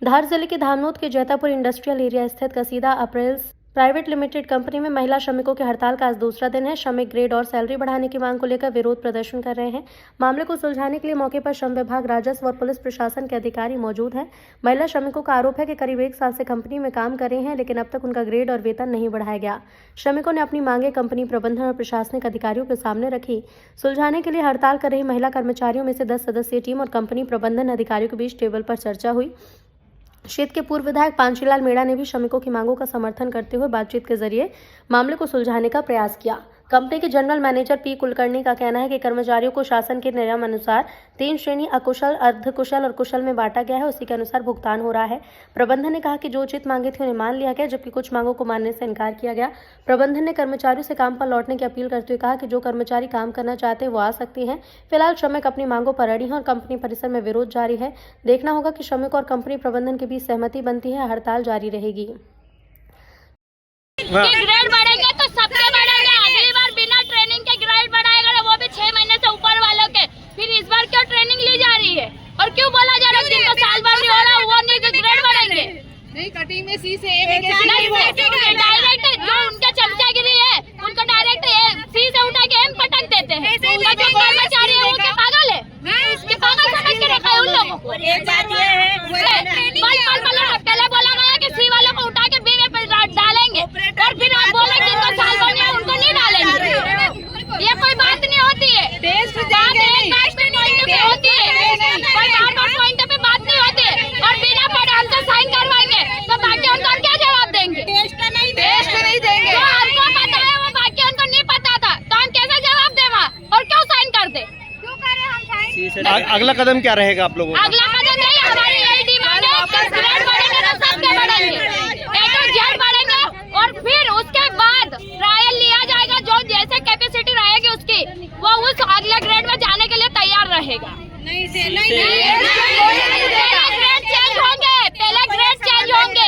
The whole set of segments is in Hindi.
धार जिले के धामनोद के जैतापुर इंडस्ट्रियल एरिया स्थित कसीदा अप्रैल्स प्राइवेट लिमिटेड कंपनी में महिला श्रमिकों के हड़ताल का आज दूसरा दिन है। श्रमिक ग्रेड और सैलरी बढ़ाने की मांग को लेकर विरोध प्रदर्शन कर रहे हैं। मामले को सुलझाने के लिए मौके पर श्रम विभाग, राजस्व और पुलिस प्रशासन के अधिकारी मौजूद हैं। महिला श्रमिकों का आरोप है कि करीब 1 साल से कंपनी में काम कर रहे हैं, लेकिन अब तक उनका ग्रेड और वेतन नहीं बढ़ाया गया। श्रमिकों ने अपनी मांगे कंपनी प्रबंधन और प्रशासनिक अधिकारियों के सामने रखी। सुलझाने के लिए हड़ताल कर रही महिला कर्मचारियों में से 10 सदस्यीय टीम और कंपनी प्रबंधन अधिकारियों के बीच टेबल पर चर्चा हुई। क्षेत्र के पूर्व विधायक पांचीलाल मेड़ा ने भी श्रमिकों की मांगों का समर्थन करते हुए बातचीत के जरिए मामले को सुलझाने का प्रयास किया। कंपनी के जनरल मैनेजर पी कुलकर्णी का कहना है कि कर्मचारियों को शासन के नियमानुसार 3 श्रेणी अकुशल, अर्धकुशल और कुशल में बांटा गया है। उसी के अनुसार भुगतान हो रहा है। प्रबंधन ने कहा कि जो उचित मांगे थी उन्हें मान लिया गया, जबकि कुछ मांगों को मानने से इनकार किया गया। प्रबंधन ने कर्मचारियों से काम पर लौटने की अपील करते हुए कहा कि जो कर्मचारी काम करना चाहते हैं वो आ सकते हैं। फिलहाल श्रमिक अपनी मांगों पर अड़ी हैं और कंपनी परिसर में विरोध जारी है। देखना होगा कि श्रमिक और कंपनी प्रबंधन के बीच सहमति बनती है, हड़ताल जारी रहेगी। ग्रेड बढ़ेंगे तो सबके बढ़ेंगे। अगली बार बिना ट्रेनिंग के ग्रेड बढ़ाएगा, वो भी 6 महीने से ऊपर वालों के। फिर इस बार क्यों ट्रेनिंग ली जा रही है और क्यों बोला जा रहा है जिनका साल भर नहीं हो रहा वो नहीं ग्रेड बढ़ेंगे? नहीं, कटिंग में सी से ए में कैसे डायरेक्ट जो उनके चमचागिरी है उनको डायरेक्ट सी से उठा के एम पटक देते हैं। जो कर्मचारी है वो क्या पागल है? इसके पागल समझ के रखा है उन लोगों को। पहले बोला गया कि सी वालों को उठा के बी में डालेंगे और फिर आप बोले जिनको साल भर नहीं उनको नहीं डालेंगे। ये कोई बात नहीं होती है। बात पॉइंट पे होती है, बार पॉइंट पे बात नहीं होती है। और बिना पढ़े हमसे साइन करवाएंगे तो बाकी उनको क्या जवाब देंगे? टेस्ट नहीं देंगे। जो हमको पता है वो बाकी उनको नहीं पता था, तो हम कैसे जवाब दे वहाँ और क्यों साइन कर दे? क्यों करें हम साइन? अगला कदम क्या रहेगा आप लोगों का? अगला कदम नहीं, हमारी यही डिमांड है कि ग्रेड बढ़ेंगे तो सबके बढ़ेंगे, A to Z बढ़ेंगे। और फिर उसके बाद ट्रायल लिया जाएगा, जो जैसे कैपेसिटी रहेगी उसकी वो उस अगले ग्रेड में जाने के लिए तैयार रहेगा। नहीं पहले ग्रेड चेंज होंगे,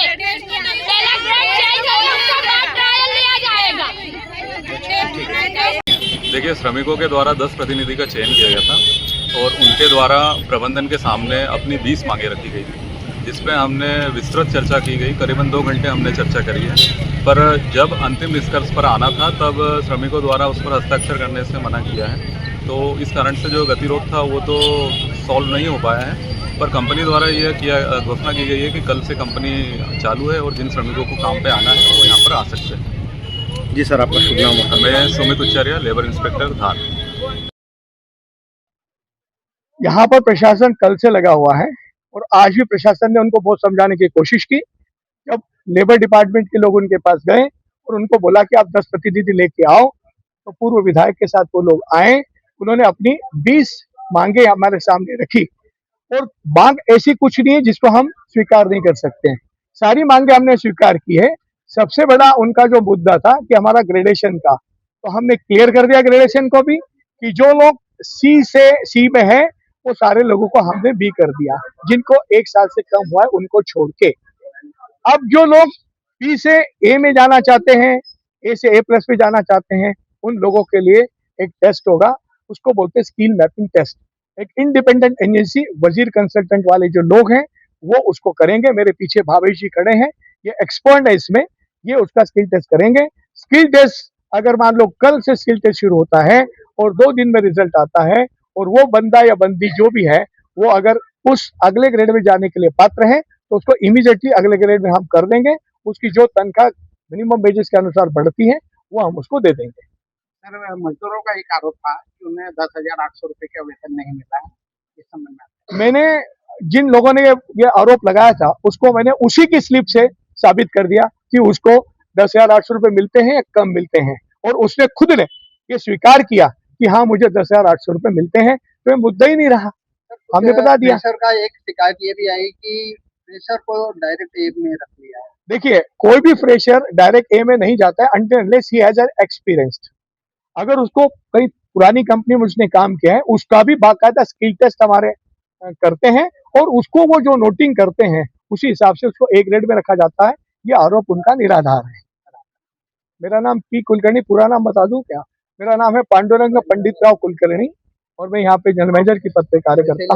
उसके बाद ट्रायल लिया जाएगा। देखिए, श्रमिकों के द्वारा 10 प्रतिनिधि का चयन किया गया था और उनके द्वारा प्रबंधन के सामने अपनी 20 मांगे रखी गई थी, जिसमें हमने विस्तृत चर्चा की गई। करीबन 2 घंटे हमने चर्चा करी है, पर जब अंतिम निष्कर्ष पर आना था तब श्रमिकों द्वारा उस पर हस्ताक्षर करने से मना किया है। तो इस कारण से जो गतिरोध था वो तो सॉल्व नहीं हो पाया है, पर कंपनी द्वारा ये घोषणा की गई है कि कल से कंपनी चालू है और जिन श्रमिकों को काम पे आना है वो यहाँ पर आ सकते हैं। जी सर, आपका शुभ नाम? मैं सुमित उच्चार्य, लेबर इंस्पेक्टर धार। यहाँ पर प्रशासन कल से लगा हुआ है और आज भी प्रशासन ने उनको बहुत समझाने की कोशिश की। जब लेबर डिपार्टमेंट के लोग उनके पास गए और उनको बोला कि आप 10 प्रतिनिधि लेके आओ, तो पूर्व विधायक के साथ वो लोग आए। उन्होंने अपनी 20 मांगे हमारे सामने रखी और मांग ऐसी कुछ नहीं है जिसको हम स्वीकार नहीं कर सकते हैं। सारी मांगे हमने स्वीकार की है। सबसे बड़ा उनका जो मुद्दा था कि हमारा ग्रेडेशन का, तो हमने क्लियर कर दिया ग्रेडेशन को भी, कि जो लोग सी से सी में है वो सारे लोगों को हमने बी कर दिया, जिनको 1 साल से कम हुआ है उनको छोड़ के। अब जो लोग बी से ए में जाना चाहते हैं, ए से A+ में जाना चाहते हैं, उन लोगों के लिए एक टेस्ट होगा, उसको बोलते हैं स्किल मैपिंग टेस्ट। एक इंडिपेंडेंट एजेंसी, वजीर कंसल्टेंट वाले जो लोग हैं वो उसको करेंगे। मेरे पीछे भावेश जी खड़े हैं, ये एक्सपर्ट है इसमें, ये उसका स्किल टेस्ट करेंगे। स्किल टेस्ट अगर मान लो कल से स्किल टेस्ट शुरू होता है और 2 दिन में रिजल्ट आता है और वो बंदा या बंदी जो भी है वो अगर उस अगले ग्रेड में जाने के लिए पात्र है तो उसको इमीडिएटली अगले ग्रेड में हम कर देंगे। उसकी जो तनख्वाह मिनिमम वेजेस के अनुसार बढ़ती है वो हम उसको दे देंगे। सर, मजदूरों का एक आरोप था कि उन्हें 10,800 रुपए का वेतन नहीं मिला है इस संबंध में। मैंने जिन लोगों ने ये आरोप लगाया था उसको मैंने उसी की स्लिप से साबित कर दिया कि उसको 10,800 रुपए मिलते हैं या कम मिलते हैं, और उसने खुद ने ये स्वीकार किया कि हाँ मुझे 10,800 रुपए मिलते हैं, तो ये मुद्दा ही नहीं रहा, हमने बता दिया। सर का एक शिकायत ये भी आई कि फ्रेशर को डायरेक्ट ए में रख लिया है। देखिए, कोई भी फ्रेशर डायरेक्ट ए में नहीं जाता है until unless he has experienced. अगर उसको कहीं पुरानी कंपनी में उसने काम किया है, उसका भी बाकायदा स्किल टेस्ट हमारे करते हैं और उसको वो जो नोटिंग करते हैं उसी हिसाब से उसको A ग्रेड में रखा जाता है। ये आरोप उनका निराधार है। मेरा नाम पी कुलकर्णी, पूरा नाम बता दूं क्या? मेरा नाम है पांडुरंग पंडित राव कुलकर्णी और मैं यहाँ पे जनरल मैनेजर की पद पे कार्य करता हूँ।